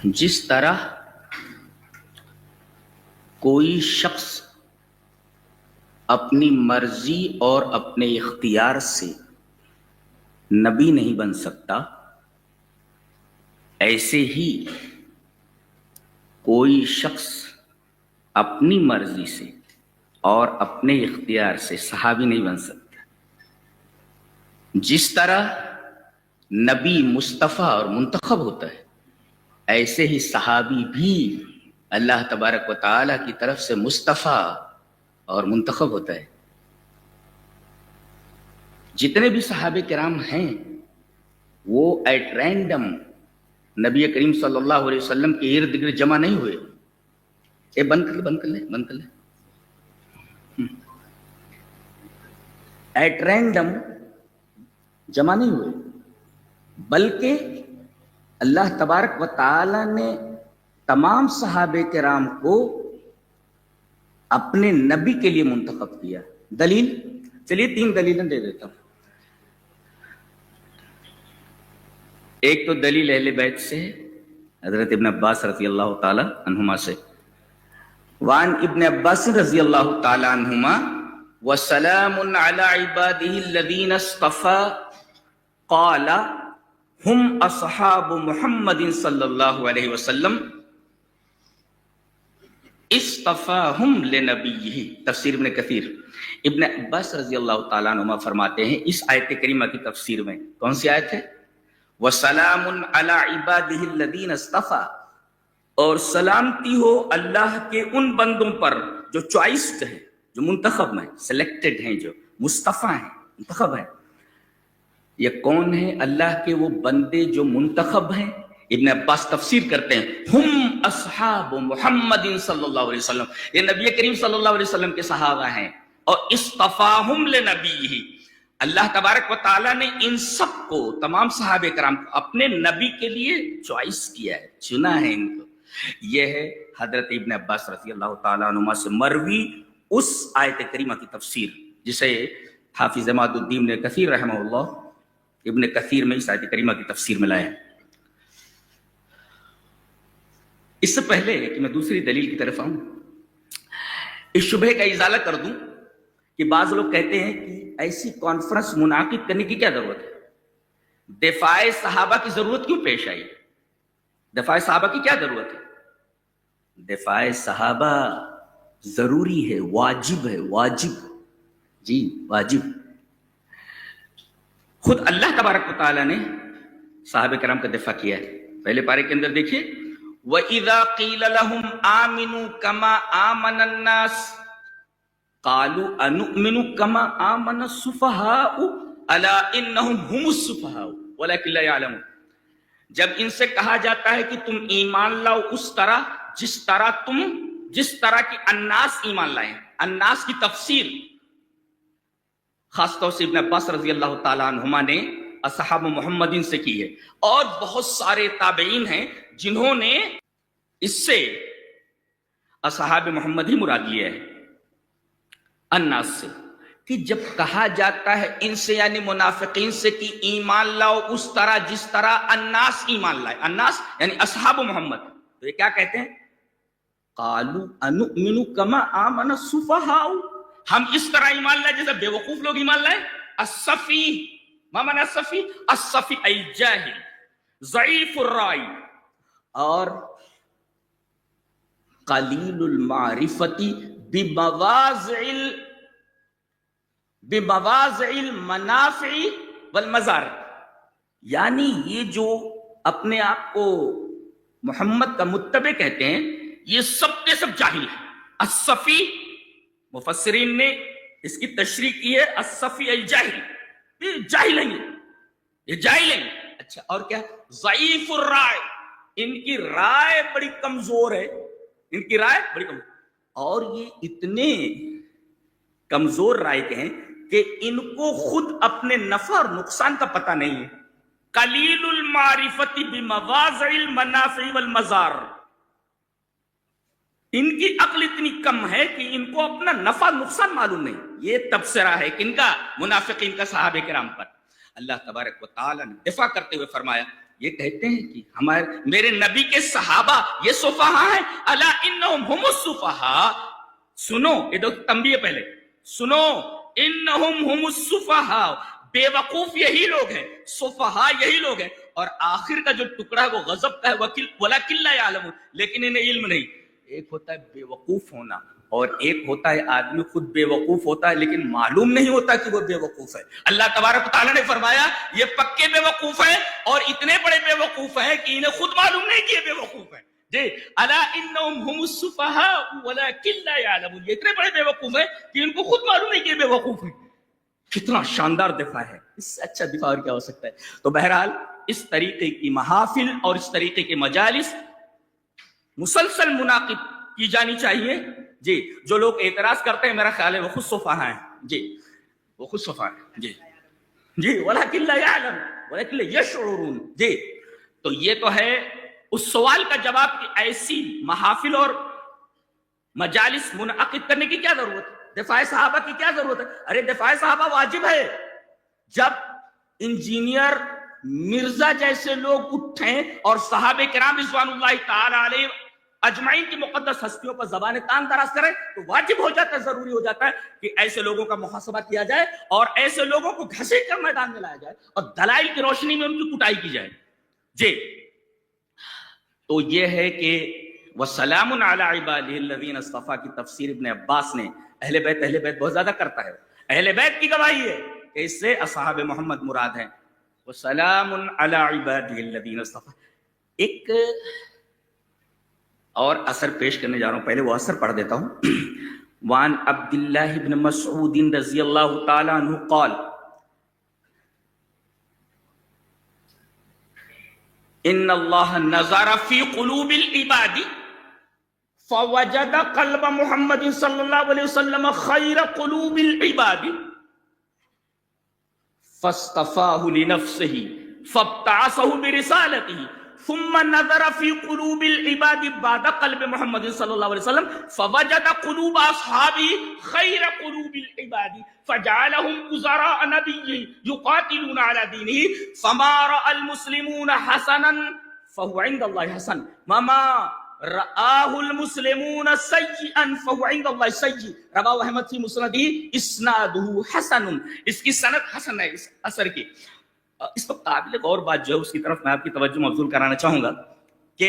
جس طرح کوئی شخص اپنی مرضی اور اپنے اختیار سے نبی نہیں بن سکتا، ایسے ہی کوئی شخص اپنی مرضی سے اور اپنے اختیار سے صحابی نہیں بن سکتا۔ جس طرح نبی مصطفیٰ اور منتخب ہوتا ہے، ایسے ہی صحابی بھی اللہ تبارک و تعالی کی طرف سے مصطفیٰ اور منتخب ہوتا ہے۔ جتنے بھی صحابہ کرام ہیں وہ ایٹ رینڈم نبی کریم صلی اللہ علیہ وسلم کے ارد گرد جمع نہیں ہوئے۔ اے بند کر لے ایٹ رینڈم جمع نہیں ہوئے، بلکہ اللہ تبارک و تعالی نے تمام صحابہ کرام کو اپنے نبی کے لیے منتخب کیا۔ دلیل، چلیے 3 دلیلیں دے دیتا ہوں۔ ایک تو دلیل اہل بیت سے، حضرت ابن عباس رضی اللہ تعالی عنہما سے، وان ابن عباس رضی اللہ تعالی عنہما وسلام علی عباده الذین اصطفى قال ہم اصحاب محمد صلی اللہ علیہ وسلم اصطفاہم لنبیہ۔ تفسیر ابن کثیر۔ ابن عباس رضی اللہ تعالیٰ عنہ فرماتے ہیں اس آیت کریمہ کی تفسیر میں، کون سی آیت ہے؟ وَسَلَامٌ عَلَىٰ عِبَادِهِ الَّذِينَ اصْطَفَىٰ، اور سلامتی ہو اللہ کے ان بندوں پر جو چوائسڈ ہیں، جو منتخب ہیں، سلیکٹڈ ہیں، جو مصطفیٰ ہیں، منتخب ہیں۔ یہ کون ہیں اللہ کے وہ بندے جو منتخب ہیں؟ ابن عباس تفسیر کرتے ہیں ہم اصحاب محمد صلی اللہ علیہ وسلم، یہ نبی کریم صلی اللہ علیہ وسلم کے صحابہ ہیں، اور اصطفاہم لنبیہ، اللہ تبارک و تعالیٰ نے ان سب کو، تمام صحابہ کرام کو اپنے نبی کے لیے چوائس کیا ہے، چنا ہے ان کو۔ یہ ہے حضرت ابن عباس رضی اللہ تعالیٰ عنہ سے مروی اس آیت کریمہ کی تفسیر، جسے حافظ عماد الدین نے کثیر رحمہ اللہ ابن کثیر میں اس آیت کریمہ کی تفسیر میں لائے۔ اس سے پہلے کہ میں دوسری دلیل کی طرف آؤں، اس شبہ کا ازالہ کر دوں کہ بعض لوگ کہتے ہیں کہ ایسی کانفرنس منعقد کرنے کی کیا ضرورت ہے؟ دفاع صحابہ کی ضرورت کیوں پیش آئی؟ دفاع صحابہ کی کیا ضرورت ہے؟ دفاع صحابہ ضروری ہے، واجب ہے، واجب، جی واجب۔ خود اللہ تبارک و تعالیٰ نے صحابہ کرام کا دفاع کیا ہے۔ پہلے پارے کے اندر دیکھیے وَإِذَا قِيلَ لَهُمْ آمِنُوا كَمَا آمَنَ النَّاسِ قَالُوا أَنُؤْمِنُ كَمَا آمَنَ السُّفَهَاءُ أَلَا إِنَّهُمْ هُمُ السُّفَهَاءُ وَلَكِنْ لَا يَعْلَمُونَ۔ جب ان سے کہا جاتا ہے کہ تم ایمان لاؤ اس طرح جس طرح کی الناس ایمان لائیں، الناس کی تفسیر خاص طور سے ابن عباس رضی اللہ تعالیٰ عنہما نے اصحاب محمدین سے کی ہے، اور بہت سارے تابعین ہیں جنہوں نے اس سے اصحاب محمد ہی مراد لیا ہے الناس سے، کہ جب کہا جاتا ہے ان سے یعنی منافقین سے کہ ایمان لاؤ اس طرح جس طرح الناس ایمان لائے، الناس یعنی اصحاب محمد، تو یہ کیا کہتے ہیں؟ قالوا انؤمن كما آمن السفهاء، ہم اس طرح ایمان لائے جیسے بے وقوف لوگ ایمان لائے۔ الصفی، ما معنی الصفی؟ الصفی ای جاہل، ضعیف الرائے، اور قلیل المعرفتی بمواضع المنافع والمضار، یعنی یہ جو اپنے آپ کو محمد کا متبع کہتے ہیں یہ سب کے سب جاہل ہیں۔ الصفی، مفسرین نے اس کی تشریح کی ہے الصفی الجاہل، یہ جاہل ہیں، یہ جاہل ہیں۔ اچھا، اور کیا؟ ضعیف الرائے، ان کی رائے بڑی کمزور ہے، ان کی رائے بڑی کمزور، اور یہ اتنے کمزور رائے کے ہیں کہ ان کو خود اپنے نفع اور نقصان کا پتہ نہیں ہے۔ قلیل المعرفت بمواضع المنافع والمضار، ان کی عقل اتنی کم ہے کہ ان کو اپنا نفع نقصان معلوم نہیں۔ یہ تبصرہ ہے کن کا؟ منافقین کا صحابہ کرام پر۔ اللہ تبارک و تعالی نے دفاع کرتے ہوئے فرمایا یہ کہتے ہیں کہ میرے نبی کے صحابہ یہ سفہاء ہیں، الا انہم ہم السفہاء، سنو یہ دو تنبیہ پہلے سنو، انہم ہم السفہاء، بے وقوف یہی لوگ ہیں، سفہاء یہی لوگ ہیں، اور آخر کا جو ٹکڑا ہے وہ غضب کا ہے، ولکن لا یعلمون، لیکن انہیں علم نہیں۔ ایک ہوتا ہے بے وقوف ہونا، اور ایک ہوتا ہے آدمی خود بے وقوف ہوتا ہے لیکن معلوم نہیں ہوتا کہ وہ بے وقوف ہے۔ اللہ تبارک و تعالیٰ نے فرمایا یہ پکے بے وقوف ہیں، اور اتنے بڑے بے وقوف ہیں کہ انہیں خود معلوم نہیں کہ یہ بے وقوف ہیں۔ جی الا انہم ہم السفہاء ولکن لا یعلمون، یہ اتنے بڑے بے وقوف ہیں کہ ان کو خود معلوم نہیں کہ یہ بے وقوف ہیں۔ کتنا شاندار دفاع ہے، اس سے اچھا دفاع اور کیا ہو سکتا ہے؟ تو بہرحال اس طریقے کی محافل اور اس طریقے کے مجالس مسلسل منعقد کی جانی چاہیے۔ جی جو لوگ اعتراض کرتے ہیں میرا خیال ہے وہ خود سفہاء ہیں، جی وہ خود سفہاء ہیں، جی ولکن لا یعلم ولکن لا یشعرون۔ جی تو یہ تو ہے اس سوال کا جواب کہ ایسی محافل اور مجالس منعقد کرنے کی کیا ضرورت ہے، دفاع صحابہ کی کیا ضرورت ہے؟ ارے دفاع صحابہ واجب ہے۔ جب انجینئر مرزا جیسے لوگ اٹھیں اور صحابہ کرام رضوان اللہ تعالی علیہ اجمعین کی مقدس ہستیوں پر زبان تان دراز کریں تو واجب ہو جاتا ہے، ضروری ہو جاتا ہے کہ ایسے لوگوں کا محاسبہ کیا جائے اور ایسے لوگوں کو گھسیٹ کر میدان میں لایا جائے اور دلائل کی روشنی میں ان کی کٹائی کی جائے۔ جی تو یہ ہے کہ وَسَلَامٌ عَلَىٰ عِبَادِهِ الَّذِينَ اصْطَفَىٰ کی تفسیر ابن عباس نے اہل بیت بہت زیادہ کرتا ہے، اہل بیت کی گواہی ہے کہ اس سے اصحاب محمد مراد ہیں۔ وَسَلَامٌ عَلَىٰ عِبَادِهِ الَّذِينَ اصْطَفَىٰ۔ ایک اور اثر پیش کرنے جا رہا ہوں، پہلے وہ اثر پڑھ دیتا ہوں۔ وعن عبد اللہ بن مسعود رضی اللہ تعالی عنہ قال ان اللہ نظر فی قلوب العباد فوجد قلب محمد صلی اللہ علیہ وسلم خیر قلوب العباد فاصطفاہ لنفسہ فابتعثہ برسالتہ ثم نظر في قلوب العباد بعد قلب محمد صلی اللہ علیہ وسلم فوجد قلوب اصحابه خیر قلوب العباد فجعلهم وزراء نبيه يقاتلون على دينه فما رأى المسلمون حسنا فهو عند الله حسن وما رآه المسلمون سيئا فهو عند الله سيء رواه احمد في مسنده اسناده حسن۔ اس کی سند حسن ہے اس اثر کی۔ اس وقت قابل غور بات جو ہے اس کی طرف میں آپ کی توجہ مبذول کرانا چاہوں گا کہ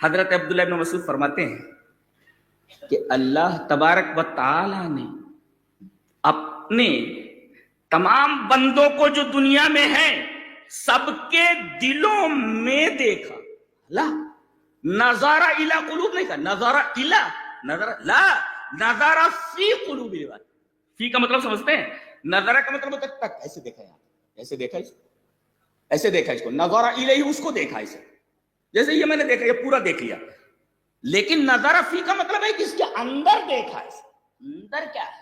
حضرت عبداللہ ابن مسعود فرماتے ہیں کہ اللہ تبارک و تعالی نے اپنے تمام بندوں کو جو دنیا میں ہیں سب کے دلوں میں دیکھا۔ اللہ نظارہ الی قلوب نہیں کہا، نظارہ الی، نظارہ لا، نظارہ فی قلوب العباد۔ فی کا مطلب سمجھتے ہیں؟ نظرہ کا مطلب ہوتا ہے تک، ایسے دیکھا یہاں، ایسے دیکھا اس کو، ایسے دیکھا اس کو، نظرہ الیہ اس کو دیکھا اسے، جیسے یہ میں نے دیکھا، یہ پورا دیکھ لیا۔ لیکن نظرہ فی کا مطلب ہے کہ اس کے اندر دیکھا اسے، اندر کیا ہے؟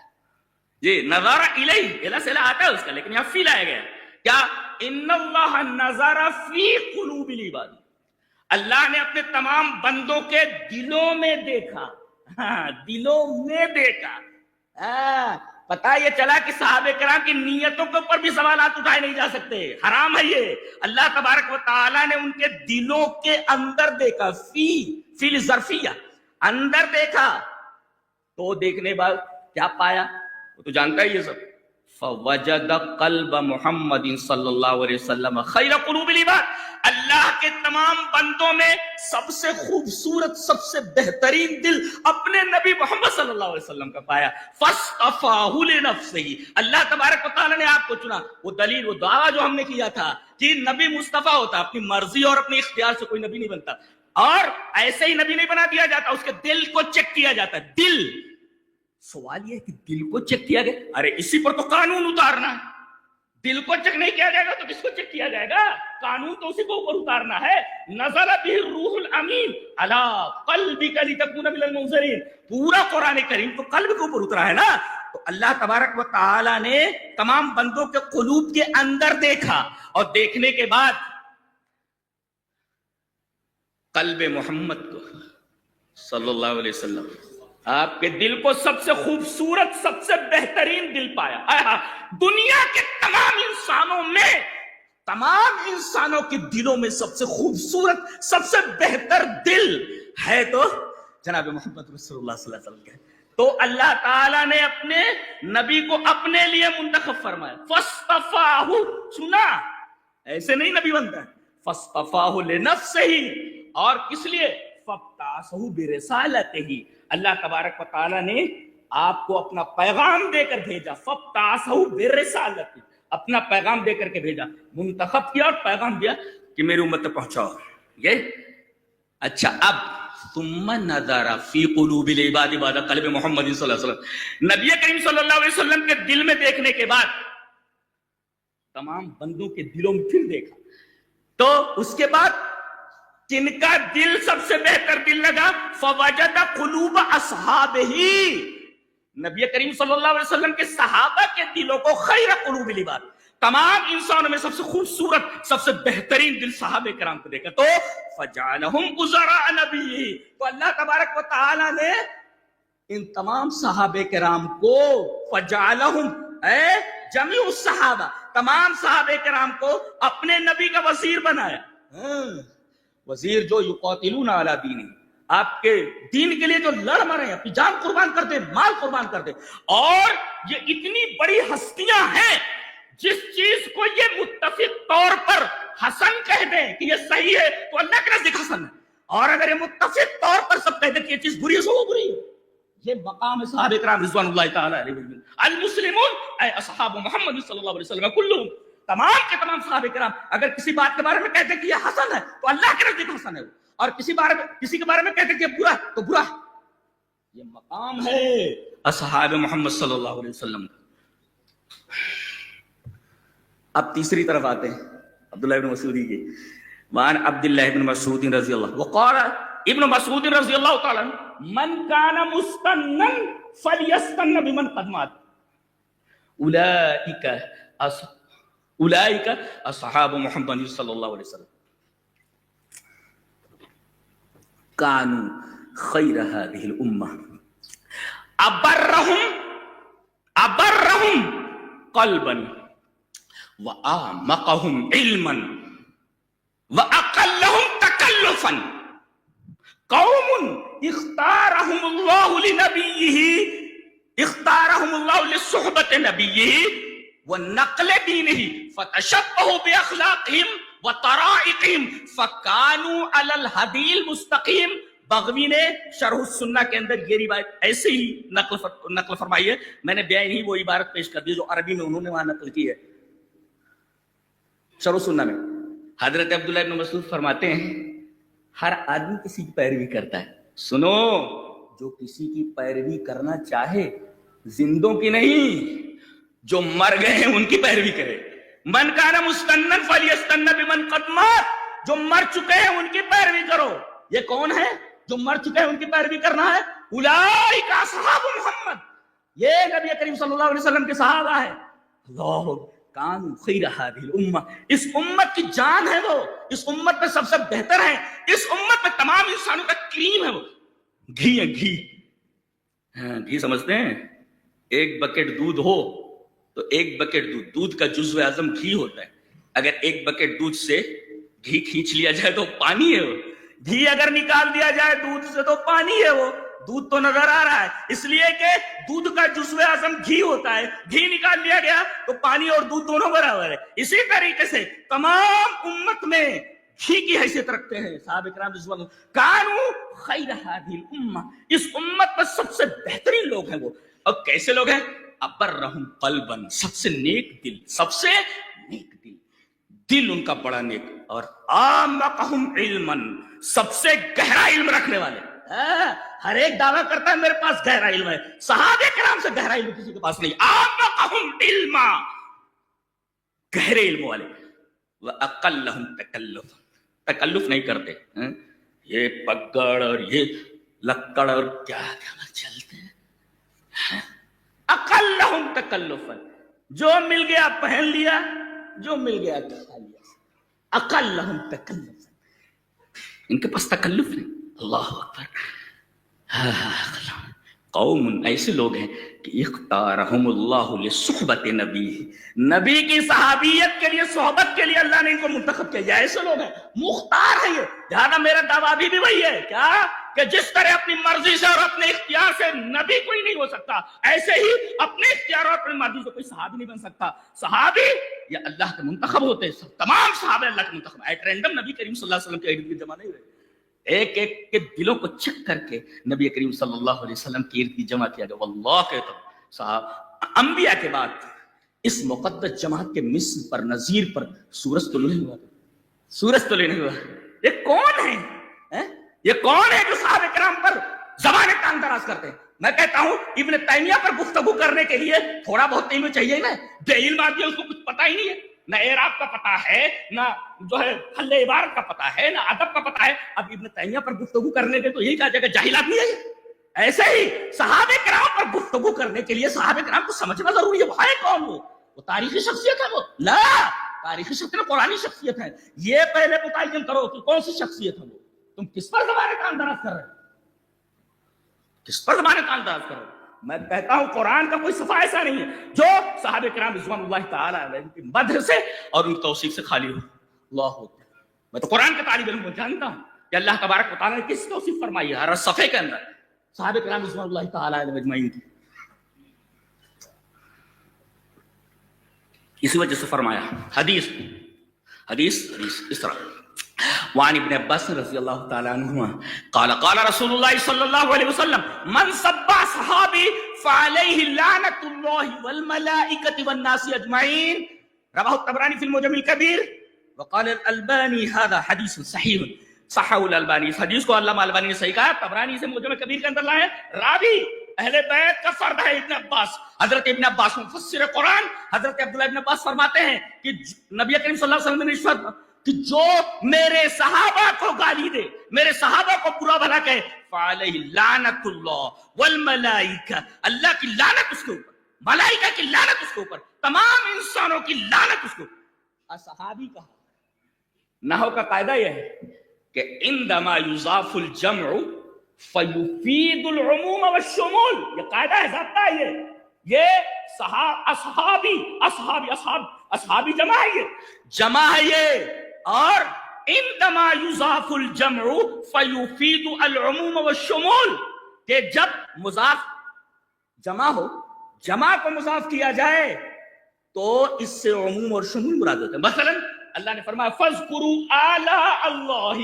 جی نظرہ الیہ الا سے آتا ہے اس کا، لیکن یہاں فی لایا گیا کیا؟ ان اللہ نظر فی قلوب العباد، اللہ نے اپنے تمام بندوں کے دلوں میں دیکھا، دلوں میں دیکھا۔ پتا یہ چلا کہ صحابہ کرام کی نیتوں کے اوپر بھی سوالات اٹھائے نہیں جا سکتے، حرام ہے یہ۔ اللہ تبارک و تعالیٰ نے ان کے دلوں کے اندر دیکھا، فی الظرفیہ، اندر دیکھا۔ تو دیکھنے بعد کیا پایا وہ تو جانتا ہی یہ سب۔ فوجد قلب محمد صلی اللہ علیہ وسلم خیر قلوب العباد، اللہ کے تمام بندوں میں سب سے خوبصورت، سب سے بہترین دل اپنے نبی محمد صلی اللہ علیہ وسلم کا پایا۔ فاصطفاہ لنفسہ، اللہ تبارک و تعالیٰ نے آپ کو چنا۔ وہ دلیل، وہ دعویٰ جو ہم نے کیا تھا کہ نبی مصطفیٰ ہوتا، اپنی مرضی اور اپنے اختیار سے کوئی نبی نہیں بنتا، اور ایسے ہی نبی نہیں بنا دیا جاتا، اس کے دل کو چیک کیا جاتا ہے۔ دل، سوال یہ ہے کہ دل کو چیک کیا گیا، ارے اسی پر تو قانون اتارنا ہے۔ دل کو چیک نہیں کیا جائے گا تو کس کو چیک کیا جائے گا؟ قانون تو اسی کو اوپر اتارنا ہے۔ نزل به الروح الامین علی قلبک لتکون من المنذرین، پورا قرآن کریم تو قلب کے اوپر اترا ہے نا۔ تو اللہ تبارک و تعالی نے تمام بندوں کے قلوب کے اندر دیکھا، اور دیکھنے کے بعد قلب محمد کو صلی اللہ علیہ وسلم، آپ کے دل کو سب سے خوبصورت، سب سے بہترین دل پایا۔ دنیا کے تمام انسانوں میں، تمام انسانوں کے دلوں میں سب سے خوبصورت سب سے بہتر دل ہے تو جناب محمد رسول اللہ صلی اللہ علیہ وسلم کے. تو اللہ تعالیٰ نے اپنے نبی کو اپنے لیے منتخب فرمایا. فاصطفاہ، سنا ایسے نہیں نبی بنتا ہے. فاصطفاہ لنفسہ، اور کس لیے؟ فابتعثہ برسالتہ، اللہ تبارک و تعالیٰ نے آپ کو اپنا پیغام دے کر بھیجا. فابتعثہ برسالتہ، اپنا پیغام دے کر کے بھیجا، منتخب کیا اور پیغام دیا کہ میری امت تک پہنچاؤ. یہ اچھا. اب ثم نظر فی قلوب العباد بعد قلب محمد صلی اللہ علیہ وسلم، نبی کریم صلی اللہ علیہ وسلم کے دل میں دیکھنے کے بعد تمام بندوں کے دلوں میں پھر دیکھا. تو اس کے بعد جن کا دل سب سے بہتر دل لگا، فوجد قلوب اصحابہ، نبی کریم صلی اللہ علیہ وسلم کے صحابہ کے دلوں کو خیر قلوب العباد، تمام انسانوں میں سب سے خوبصورت سب سے بہترین دل صحابہ کرام کو دیکھا. تو فجعلہم وزراء نبی، تو اللہ تبارک و تعالی نے ان تمام صحابہ کرام کو فجعلہم جميع الصحابہ، تمام صحابہ کرام کو اپنے نبی کا وزیر بنایا. وزیر جو یقاتلون علی دینہ، آپ کے دین کے لیے جو لڑ مرے ہیں، اپنی جان قربان کر دیں، مال قربان کر دیں. اور یہ اتنی بڑی ہستیاں ہیں جس چیز کو یہ متفق طور پر حسن کہہ دیں کہ یہ صحیح ہے تو اللہ کے نزدیک حسن ہے، اور اگر یہ متفق طور پر سب کہہ دیں کہ یہ چیز بری ہے تو وہ بری ہے. یہ مقام صحابہ کرام رضوان اللہ تعالی علیہم. المسلمون اے اصحاب محمد صلی اللہ علیہ وسلم کلهم، تمام کے تمام صحابہ کرام اگر کسی بات کے بارے میں کہتے ہیں کہ یہ حسن ہے تو اللہ کے نزدیک حسن ہے، اور کسی کے بارے میں کہتے ہیں کہ یہ برا ہے تو برا ہے. یہ مقام ہے اصحاب محمد صلی اللہ علیہ وسلم. اب تیسری طرف آتے ہیں عبداللہ ابن مسعود کی. وعن عبداللہ ابن مسعود رضی اللہ وقال ابن مسعود رضی اللہ تعالی من کان مستنا فلیستن بمن قد مات اولئک اصحاب محمد صلی اللہ علیہ وسلم كانوا خير هذه الأمة أبرهم قلبا وأعمقهم علما وأقلهم تكلفا قوم اختارهم الله لنبيه، اختارهم الله لصحبة نبيه ونقل دينه، فتشبهوا بأخلاقهم وطرائقهم فكانوا على الهدي المستقيم. بغوی نے شرح السنہ کے اندر یہ روایت ایسے ہی نقل فرمائی ہے. میں نے بیان ہی وہ عبارت پیش کر دی جو عربی میں انہوں نے وہاں نقل کی ہے. شرح السنہ میں حضرت عبداللہ ابن مسعود فرماتے ہیں ہر آدمی کسی کی پیروی کرتا ہے. سنو، جو کسی کی پیروی کرنا چاہے، زندوں کی نہیں، جو مر گئے ہیں ان کی پیروی کرے. من کان مستنن فلیستن بمن قد مات، جو مر چکے ہیں ان کی پیروی کرو. یہ کون ہے جو مر چکے ہیں ان کی پیروی کرنا ہے؟ اولئک اصحاب محمد، یہ نبی کریم صلی اللہ علیہ وسلم کے صحابہ ہیں. اللہ کانوا خیر هذه الامه، اس امت کی جان ہے وہ، اس امت میں سب سے بہتر ہے، اس امت میں تمام انسانوں کا کریم ہے وہ. گھی ہے گھی، گھی سمجھتے ہیں؟ ایک بکٹ دودھ ہو تو ایک بکٹ دودھ کا جزو اعظم گھی ہوتا ہے. اگر ایک بکٹ دودھ سے گھی کھینچ لیا جائے تو پانی ہے وہ. گھی اگر نکال دیا جائے دودھ سے تو پانی ہے وہ. دودھ تو نظر آ رہا ہے اس لیے کہ دودھ کا جزو اعظم گھی ہوتا ہے. گھی نکال لیا گیا تو پانی اور دودھ دونوں برابر ہے. اسی طریقے سے تمام امت میں گھی کی حیثیت رکھتے ہیں صحابہ کرام رضوان اللہ. کانوا خیر هذه الامه، اس امت میں سب سے بہترین لوگ ہیں وہ. اور کیسے لوگ ہیں؟ ابرہم قلبا، سب سے نیک دل، سب سے نیک دل، دل ان کا بڑا نیک. اور اعمقہم علما، سب سے گہرا علم رکھنے والے. ہر ایک دعویٰ کرتا ہے میرے پاس گہرا علم ہے، صحابہ کرام سے گہرا علم کسی کے پاس نہیں. اعمقہم علما، گہرے علم والے. واقلہم تکلف، تکلف نہیں کرتے. یہ پگڑ اور یہ لکڑ اور کیا کیا چلتے ہیں. اقلہم تکلفا، جو مل گیا پہن لیا، جو مل گیا کھا لیا. اقلہم تکلفا، ان کے پاس تکلف نہیں. اللہ اکبر. قوم ایسے لوگ ہیں کہ اختارہم اللہ لصحبت نبی، نبی کی صحابیت کے لیے، صحبت کے لیے اللہ نے ان کو منتخب کیا. ایسے لوگ ہیں، مختار ہیں یہ. لہٰذا میرا دعویٰ بھی وہی ہے کیا کہ جس طرح اپنی مرضی سے اور اپنے اختیار سے نبی کوئی نہیں ہو سکتا، ایسے ہی اپنے اختیار اور اپنی مرضی سے کوئی صحابی نہیں بن سکتا. صحابی یہ اللہ کے منتخب ہوتے ہیں، تمام صحابہ اللہ کے منتخب. ایٹ رینڈم نبی کریم صلی اللہ علیہ وسلم کے ارد گرد جمع نہیں ہوئے، ایک ایک کے دلوں کو چیک کر کے نبی کریم صلی اللہ علیہ وسلم کی ارد گرد جمع کیا گیا. واللہ کہتا ہوں صاحب، انبیاء کے بعد اس مقدس جماعت کے مثل پر، نظیر پر سورج طلوع نہیں ہوا. سورج طلوع نہیں ہوا. یہ کون ہے؟ یہ کون ہے جو صحابہ کرام پر زبان تان دراز کرتے ہیں؟ میں کہتا ہوں ابن تیمیہ پر گفتگو کرنے کے لیے تھوڑا بہت علم چاہیے نا. بے علم آدمی اس کو کچھ پتہ ہی نہیں ہے، نہ اعراب کا پتہ ہے، نہ جو ہے حل عبارت کا پتہ ہے، نہ ادب کا پتہ ہے. اب ابن تیمیہ پر گفتگو کرنے کے تو یہی کہا جائے گا جاہل آدمی ہے. ایسے ہی صحابہ کرام پر گفتگو کرنے کے لیے صحابہ کرام کو سمجھنا ضروری ہے. وہ ہے کون؟ وہ تاریخی شخصیت ہے؟ وہ لا، تاریخی شخصیت قرآنی شخصیت ہے. یہ پہلے متعین کرو کہ کون سی شخصیت ہے وہ. تم کس پر زبان تان دراز کر رہے ہو؟ کس پر زبان تان دراز کر رہے ہو؟ میں کہتا ہوں قرآن کا کوئی صفحہ ایسا نہیں ہے جو صحابہ کرام رضوان اللہ تعالی علیہ کی مدح سے اور ان کی توصیف سے خالی ہو. اللہ اکبر. میں تو قرآن کے طالب علم کو جانتا ہوں کہ اللہ تبارک و تعالیٰ نے کس توصیف فرمائی ہے ہر صفحے کے اندر صحابہ کرام رضوان اللہ تعالی علیہ اجمعین کی. اسی وجہ سے فرمایا حدیث اس طرح وعن ابن عباس رضی اللہ تعالی عنہما قال قال رسول اللہ صلی اللہ علیہ وسلم من سب صحابی فعلیہ لعنت اللہ والملائکۃ والناس اجمعین. رواه الطبرانی فی المعجم الکبیر وقال الالبانی هذا حدیث صحیح. صححہ الالبانی، اس حدیث کو علامہ البانی نے صحیح کہا. طبرانی سے معجم کبیر کے اندر لائے. راوی اہل بیت کا فرد ہے ابن عباس. حضرت ابن عباس مفسر قرآن حضرت عبداللہ ابن عباس فرماتے ہیں کہ نبی کریم صلی اللہ علیہ وسلم نے ارشاد کہ جو میرے صحابہ کو گالی دے، میرے صحابہ کو برا بھلا کہے، فعلیہ لعنت اللہ والملائکہ، اللہ کی لعنت اس کے اوپر، ملائکہ کی لعنت اس کے اوپر، تمام انسانوں کی لعنت اس کے اوپر. صحابی کہا. نحو کا قاعدہ یہ ہے کہ عندما یضاف الجمع فیفید العموم والشمول. یہ قاعدہ ہے، ضابطہ ہے. یہ اصحابی جمع ہے، یہ جمع ہے یہ. اور عندما یضاف الجمع فیفید العموم والشمول، کہ جب مضاف جمع ہو، جمع کو مضاف کیا جائے تو اس سے عموم اور شمول مراد ہوتے ہیں. مثلا اللہ نے فرمایا فَاذْكُرُوا آلَاءَ اللَّهِ،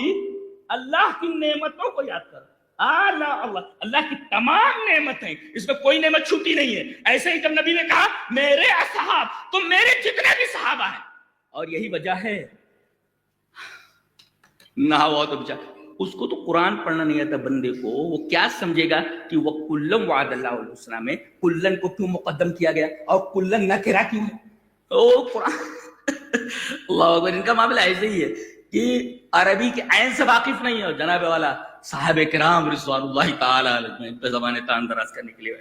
اللہ کی نعمتوں کو یاد کرو. آلَاءَ اللہ، اللہ کی تمام نعمتیں، اس میں کوئی نعمت چھوٹی نہیں ہے. ایسے ہی جب نبی نے کہا میرے اصحاب، تو میرے جتنے بھی صحابہ ہیں. اور یہی وجہ ہے نہ ہوا تو بچا اس کو تو قرآن پڑھنا نہیں آتا بندے کو، وہ کیا سمجھے گا کہ وہ کلن وعد اللہ الحسنی میں کلن کو کیوں مقدم کیا گیا اور کلن نکرہ کیوں ہے؟ او قرآن اللہ اکبر. ان کا معاملہ ایسے ہی ہے کہ عربی کے عین سے واقف نہیں ہے. جناب والا صحابہ کرام رضوان اللہ تعالی علیہ پہ زبان تان دراز کرنے کے لیے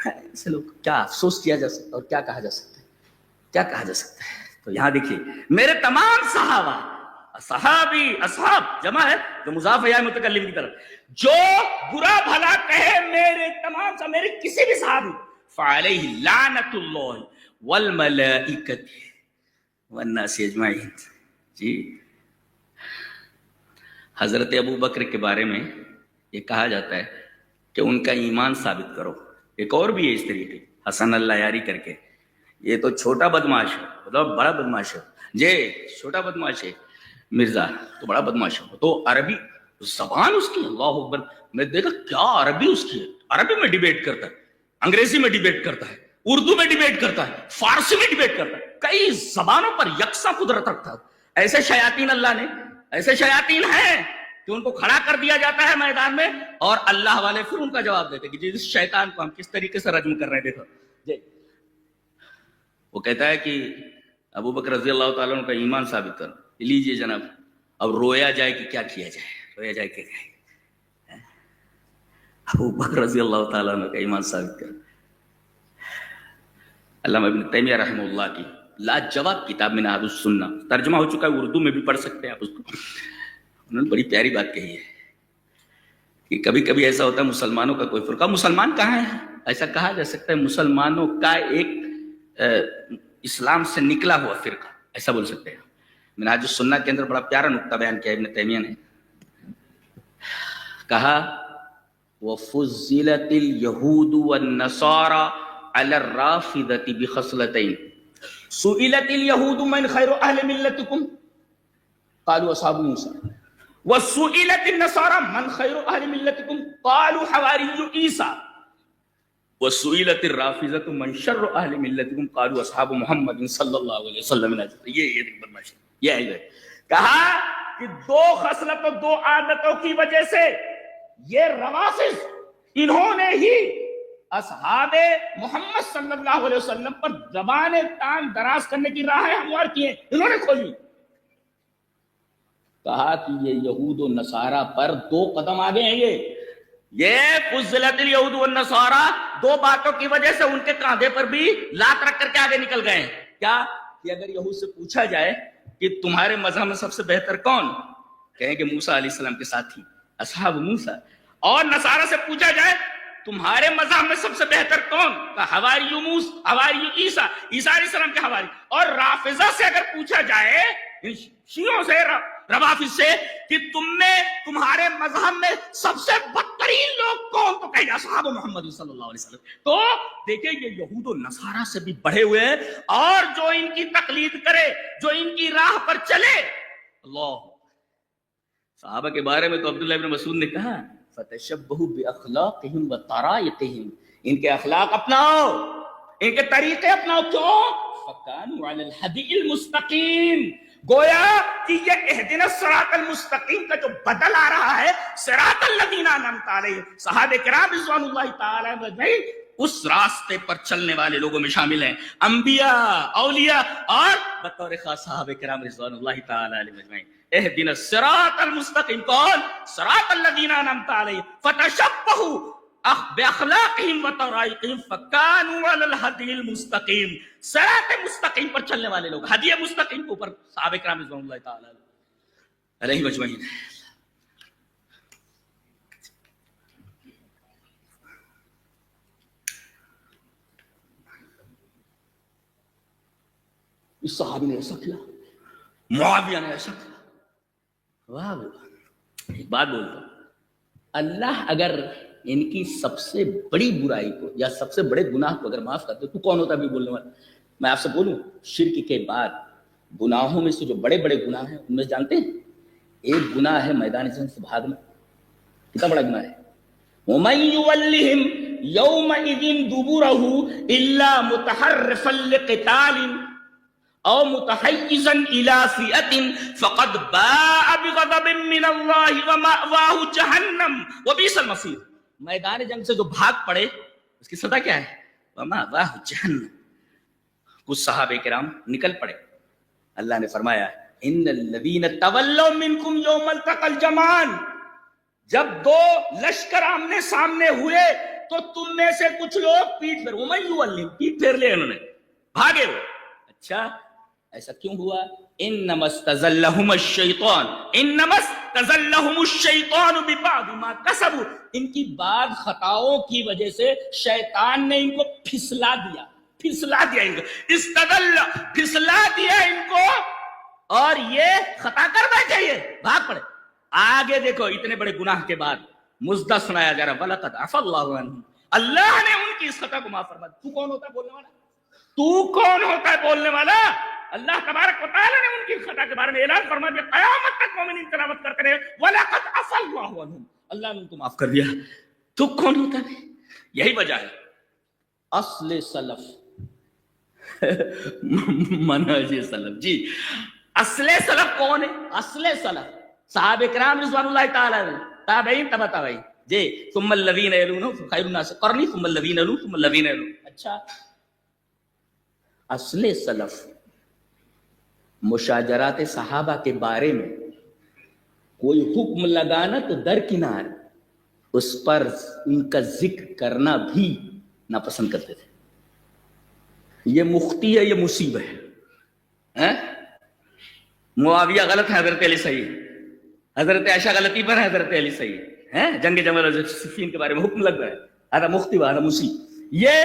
ایسے لوگ کیا افسوس کیا جا سکتا اور کیا کہا جا سکتا ہے، کیا کہا جا سکتا ہے. تو یہاں دیکھیے میرے تمام صحابہ، صحابی اصحاب جمع ہے تو مضاف ہے متکلم کی طرف، جو برا بھلا کہے میرے تمام صحابہ، میرے کسی بھی صحابی، فعلیہ لعنت اللہ والملائکۃ والناس اجمعین. جی حضرت ابو بکر کے بارے میں یہ کہا جاتا ہے کہ ان کا ایمان ثابت کرو. ایک اور بھی ہے اس طریقے، حسن اللہ یاری کر کے. یہ تو چھوٹا بدماش ہے، مطلب بڑا بدماش ہے. جی چھوٹا بدماش ہے مرزا تو بڑا بدماش ہے. تو عربی زبان اس کی، اللہ اکبر. میں دیکھا کیا عربی اس کی ہے. عربی میں ڈیبیٹ کرتا ہے، انگریزی میں ڈیبیٹ کرتا ہے، اردو میں ڈیبیٹ کرتا ہے، فارسی میں ڈیبیٹ کرتا ہے، کئی زبانوں پر یکساں قدرت رکھتا ہے. ایسے شیاطین اللہ نے، ایسے شیاطین ہیں کہ ان کو کھڑا کر دیا جاتا ہے میدان میں اور اللہ والے پھر ان کا جواب دیتے کہ جس شیطان کو ہم کس طریقے سے رجم کر رہے ہیں. دیکھو جی وہ کہتا ہے کہ ابو بکر رضی اللہ تعالیٰ عنہ کا ایمان ثابت کرو. لیجیے جناب، اب رویا جائے کہ کیا کیا جائے، رویا جائے کہ ابو بکر رضی اللہ تعالیٰ عنہ کا ایمان ثابت کرو. علامہ ابن تیمیہ رحمہ اللہ کی لاجواب کتاب میں منہاج السنہ ترجمہ ہو چکا ہے، اردو میں بھی پڑھ سکتے ہیں آپ اس کو. انہوں نے بڑی پیاری بات کہی ہے کہ کبھی کبھی ایسا ہوتا ہے مسلمانوں کا کوئی فرقہ، مسلمان کہاں ہے، ایسا کہا جا سکتا ہے مسلمانوں کا ایک اسلام سے نکلا ہوا فرقہ، ایسا بول سکتے ہیں۔ منہاج السنہ کے اندر بڑا پیارا نقطہ بیان کیا ابن تیمیہ نے، کہا وَفُضِّلَتِ الْيَهُودُ وَالنَّصَارَى عَلَى الرَّافِضَةِ بِخَصْلَتَيْنِ سُئِلَتِ الْيَهُودُ مَنْ خَيْرُ أَهْلِ مِلَّتِكُمْ قَالُوا أَصْحَابُ مُوسَى وَسُئِلَتِ النَّصَارَى مَنْ خَيْرُ أَهْلِ مِلَّتِكُمْ قَالُوا حَوَارِيُّ عِيسَى وَسُئِلَتِ الرَّافِضَةُ مَنْ شَرُّ أَهْلِ مِلَّتِكُمْ قَالُوا أَصْحَابُ مُحَمَّدٍ صلی اللہ علیہ وسلم۔ یہ بدماشی، یہ ہے کہا کہ دو خصلتوں، دو عادتوں کی وجہ سے یہ روافض، انہوں نے ہی اصحاب محمد صلی اللہ علیہ وسلم پر زبان تان دراز کرنے کی راہیں ہموار کی ہیں، انہوں نے کھولی۔ کہا کہ یہ یہود و نصارہ پر دو قدم آگے ہیں، یہ فضلت الیہود والنصارہ، دو باتوں کی وجہ سے ان کے کاندھے پر بھی لات رکھ کر کے آگے نکل گئے ہیں۔ کیا کہ اگر یہود سے پوچھا جائے کہ تمہارے مذہب میں سب سے بہتر کون، کہیں کہ موسیٰ علیہ السلام کے ساتھی اصحاب موسیٰ، اور نصارہ سے پوچھا جائے تمہارے مذہب میں سب سے بہتر کون، حواری موسیٰ، حواری عیسیٰ، عیسیٰ علیہ السلام کے حواری۔ اور رافضہ سے اگر پوچھا جائے، شیعوں سے، روافض سے، کہ تمہارے مذہب میں سب سے بدترین لوگ کون، تو کہیں اصحاب محمد صلی اللہ علیہ وسلم۔ تو دیکھیں یہ یہود و نصارہ سے بھی بڑھے ہوئے ہیں، اور جو ان کی تقلید کرے، جو ان کی راہ پر چلے، اللہ صحابہ کے بارے میں تو عبداللہ ابن مسعود نے کہا فَتَشَبَّهُ بِأَخْلَاقِهِمْ وَطَرَائِقِهِمْ، ان کے اخلاق اپناؤ، ان کے طریقے اپناؤ، کیوں؟ فَكَانُوا عَلَى الْهَدِيِّ الْمُسْتَقِيمِ، گویا کہ یہ اہدنا الصراط المستقیم کا جو بدل آ رہا ہے، صراط الذین انعمت علیہم، صحابہ کرام رضوان اللہ تعالی اجمعین اس راستے پر چلنے والے لوگوں میں شامل ہیں، انبیاء، اولیاء، اور بطور خاص صحابہ کرام رضوان اللہ تعالی علیہم اجمعین۔ اہدنا الصراط المستقیم، کون؟ صراط الذین انعمت علیہم، فتشبہوا باخلاقہم وطرائقہم فکانوا علی الہدی المستقیم، صراط مستقیم پر چلنے والے لوگ، ہدی مستقیم کے اوپر صحابہ کرام رضوان اللہ تعالی علیہم اجمعین۔ اس صحابی نے ایسا کیا، معاویہ نے ایسا کیا، واہ واہ۔ ایک بات بولتا ہوں، اللہ اگر ان کی سب سے بڑی برائی کو یا سب سے بڑے گناہ کو اگر معاف کرتے تو کون ہوتا ہے بھی بولنے والا؟ میں آپ سے بولوں، شرک کے بعد گناہوں میں سے جو بڑے بڑے گناہ ہیں ان میں جانتے ہیں ایک گناہ ہے میدان جنگ سے بھاگنا، کتنا بڑا گناہ ہے؟ وَمَن يُوَلِّهِمْ يَوْمَئِذٍ دُبُرَهُ إِلَّا مُتَحَرِّفًا لِقِتَالٍ او متحیزا الی فئۃ فقد باء بغضب من اللہ ومأواہ جہنم وبئس المصیر۔ میدان جنگ سے جو بھاگ پڑے اس کی سزا کیا ہے؟ ومأواہ جہنم۔ کچھ صحابہ کرام نکل پڑے، اللہ نے فرمایا ان الذین تولوا منکم یوم التقى الجمعان، جب دو لشکر آمنے سامنے ہوئے تو تم میں سے کچھ لوگ پیٹ پھیر، ومن یولہم، پیٹ پھیر لے انہوں نے، بھاگے ہوئے۔ اچھا ایسا کیوں ہوا؟ انما استزلهم الشیطان ببعض ما کسبوا، ان کی بعض خطاؤں کی وجہ سے شیطان نے ان کو پھسلا دیا ان کو، استدل، پھسلا دیا ان کو، اور یہ خطا کر بیٹھے، یہ بھاگ پڑے۔ آگے دیکھو اتنے بڑے گناہ کے بعد مزدہ سنایا جا رہا وَلَقَدْ عَفَا اللَّهُ عَنْهُمْ، اللہ نے ان کی اس خطا کو معاف فرما دیا۔ تو کون ہوتا ہے بولنے والا؟ تو کون ہوتا ہے بولنے والا؟ اللہ تبارک و تعالی نے ان کی خطا کے بارے میں اعلان فرما دیا، قیامت تک مومنین تلاوت کرتے رہے وَلَقَدْ عَفَا اللَّهُ عَنْهُمْ، اللہ نے ان کو معاف کر دیا۔ تو کون ہوتا ہے؟ یہی وجہ ہے اصل سلف منہج سلف۔ جی اصل سلف کون ہے؟ اصل سلف صحابہ کرام رضوان اللہ تعالی علیہم، تابعین، تبع تابعین، جی ثم الذین یلونہم خیر الناس قرنی ثم الذین یلونہم ثم الذین یلونہم۔ اچھا اصل سلف مشاجرات صحابہ کے بارے میں کوئی حکم لگانا تو درکنار، اس پر ان کا ذکر کرنا بھی ناپسند کرتے تھے۔ یہ مختی ہے، یہ مصیب ہے۔ معاویہ غلط ہے، حضرت علی صحیح ہے، حضرت عائشہ غلطی پر ہے، حضرت علی صحیح ہے۔ ہیں جنگ جمل اور صفین کے بارے میں حکم لگ رہا ہے آدھا مختی و آدھا مصیب، یہ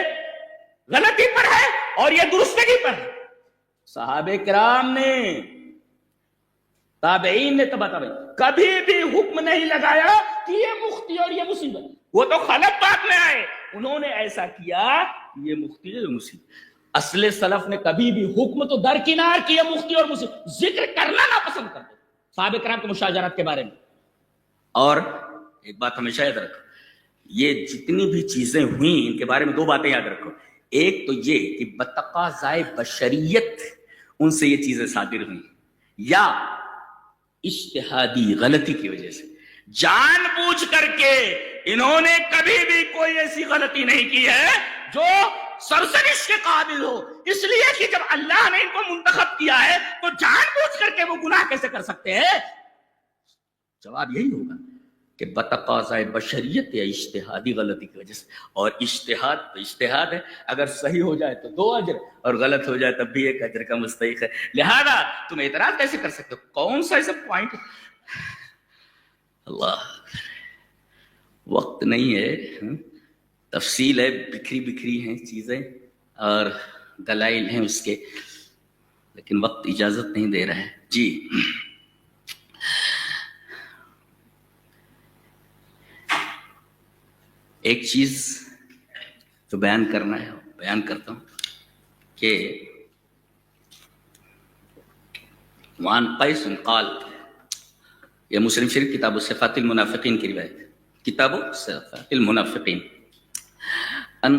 غلطی پر ہے اور یہ درستگی پر ہے. صحابہ کرام نے، تابعین نے، تبع تابعین کبھی بھی حکم نہیں لگایا کہ یہ مختی اور یہ مصیبت. وہ تو خلط بات میں آئے، انہوں نے ایسا کیا یہ مختی اور مصیبت. اصل سلف نے کبھی بھی حکم تو درکنار کیا مختی اور مصیبت، ذکر کرنا نہ پسند کرتے صحابہ کرام کے مشاجرات کے بارے میں. اور ایک بات ہمیشہ یاد رکھو، یہ جتنی بھی چیزیں ہوئیں ان کے بارے میں دو باتیں یاد رکھو. ایک تو یہ کہ بتقاضائے بشریت ان سے یہ چیزیں صادر ہوئیں، یا اجتہادی غلطی کی وجہ سے. جان بوجھ کر کے انہوں نے کبھی بھی کوئی ایسی غلطی نہیں کی ہے جو سرزنش کے قابل ہو، اس لیے کہ جب اللہ نے ان کو منتخب کیا ہے تو جان بوجھ کر کے وہ گناہ کیسے کر سکتے ہیں؟ جواب یہی ہوگا کہ بتقاضائے بشریت یا اجتہادی غلطی کی وجہ سے. اور اجتہاد تو اجتہاد ہے، اگر صحیح ہو جائے تو 2 اجر اور غلط ہو جائے تب بھی 1 اجر کا مستحق ہے. لہذا تم اعتراض کیسے کر سکتے ہو؟ کون سا ایسا پوائنٹ؟ اللہ، وقت نہیں ہے، تفصیل ہے، بکھری بکھری ہیں چیزیں اور دلائل ہیں اس کے، لیکن وقت اجازت نہیں دے رہا ہے. جی ایک چیز جو بیان کرنا ہے بیان کرتا ہوں کہ وعن قیس قال، یہ مسلم شریف کتاب صفات المنافقین کی روایت ہے، کتاب صفات المنافقین. عن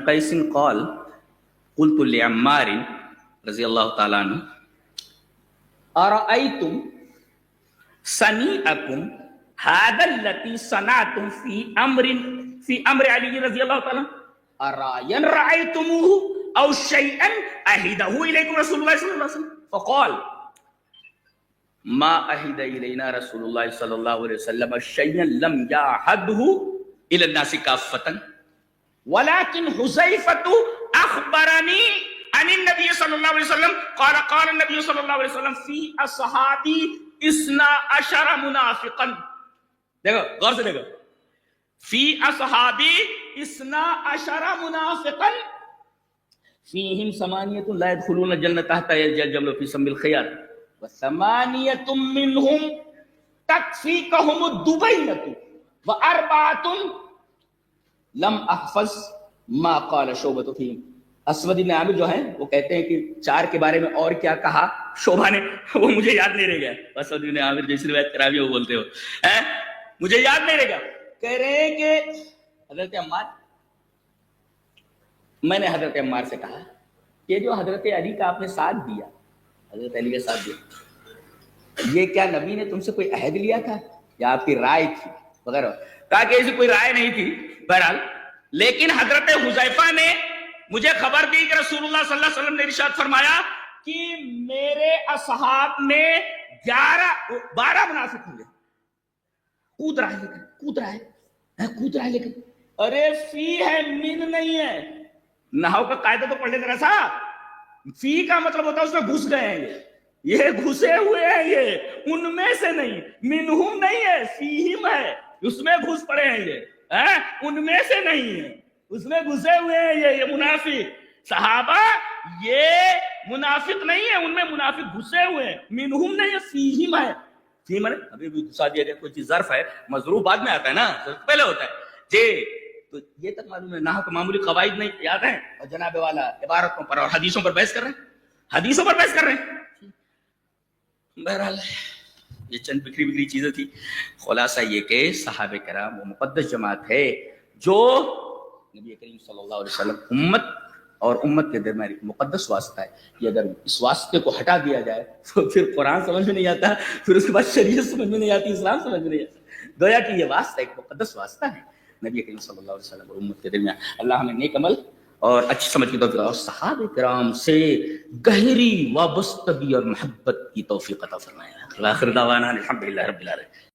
قیس قال قلت لعمار رضی اللہ تعالی عنہ ارأیتم صنیعکم هذا الذي صنعتم في امر علی رضی اللہ تعالی ارایا رأیتموه او شیئا اهده الیکم رسول اللہ صلی اللہ علیہ وسلم فقال ما اهد الینا رسول اللہ صلی اللہ علیہ وسلم شیئا لم یعهده الى الناس کافۃ ولكن حذیفة اخبرنی عن النبی صلی اللہ علیہ وسلم قال النبی صلی اللہ علیہ وسلم فی اصحابی 12 منافقا. دیکھو غور سے دیکھو، فی اصحابی 12 منافقا فیہم 8 لا يدخلون الجنة تحت يلج الجمل في سم الخياط و8 منهم تکفیکہم الدبینة و4 لم احفظ ما قال شعبۃ فیہم. اسود بن عامر جو ہیں وہ کہتے ہیں کہ 4 کے بارے میں اور کیا کہا شعبہ نے وہ مجھے یاد نہیں رہ گیا. اسود بن عامر جیسی روایت کراوی وہ بولتے ہو مجھے یاد نہیں رہ گیا. کہہ رہے ہیں کہ حضرت عمار، میں نے حضرت عمار سے کہا کہ جو حضرت علی کا آپ نے ساتھ دیا، حضرت علی کا ساتھ دیا، یہ کیا نبی نے تم سے کوئی عہد لیا تھا یا آپ کی رائے تھی وغیرہ؟ کہا کہ ایسی کوئی رائے نہیں تھی. بہرحال لیکن حضرت حذیفہ نے مجھے خبر دی کہ رسول اللہ صلی اللہ علیہ وسلم نے ارشاد فرمایا کہ میرے اصحاب میں 12 منافق ہوں گے. کود رہا ہے لیکن ارے فی ہے من نہیں ہے. نحو کا قاعدہ تو پڑھ لیتے نا سا. فی کا مطلب ہوتا ہے اس میں گھس گئے ہیں، یہ گھسے ہوئے ہیں، یہ ان میں سے نہیں، منہم نہیں ہے، فیہم ہے، اس میں گھس پڑے ہیں، یہ ان میں سے نہیں ہے، اس میں گھسے ہوئے ہیں یہ منافق. صحابہ یہ منافق نہیں ہے، ان میں منافق گھسے ہوئے ہیں. منہم نہیں ہے، فیہم ہے. فیہم ہے ابھی بھی گھسا دیا گیا، کوئی چیز ظرف ہے، مظروف بعد میں آتا ہے نا، پہلے ہوتا ہے. جی تو یہ تک معلوم ہے. نحو کے معمولی قواعد نہیں یاد ہیں اور جناب والا عبارتوں پر اور حدیثوں پر بحث کر رہے ہیں. بہرحال یہ چند بکھری چیزیں تھی. خلاصہ یہ کہ صحابہ کرام وہ مقدس جماعت ہے جو نبی کریم صلی اللہ علیہ وسلم امت اور امت کے درمیان ایک مقدس واسطہ ہے. یہ اگر اس واسطے کو ہٹا دیا جائے تو پھر قرآن سمجھ میں نہیں آتا، پھر اس کے بعد شریعت سمجھ میں نہیں آتی، اسلام سمجھ میں نہیں آتا. گویا کہ یہ واسطہ ایک مقدس واسطہ ہے نبی کریم صلی اللہ علیہ وسلم اور امت کے درمیان. اللہ ہمیں نیک عمل اور اچھی سمجھ کی توفیق اور صحابہ کرام سے گہری وابستگی اور محبت کی توفیق عطا فرمائے. آخر دعوانا الحمدللہ رب العالمین.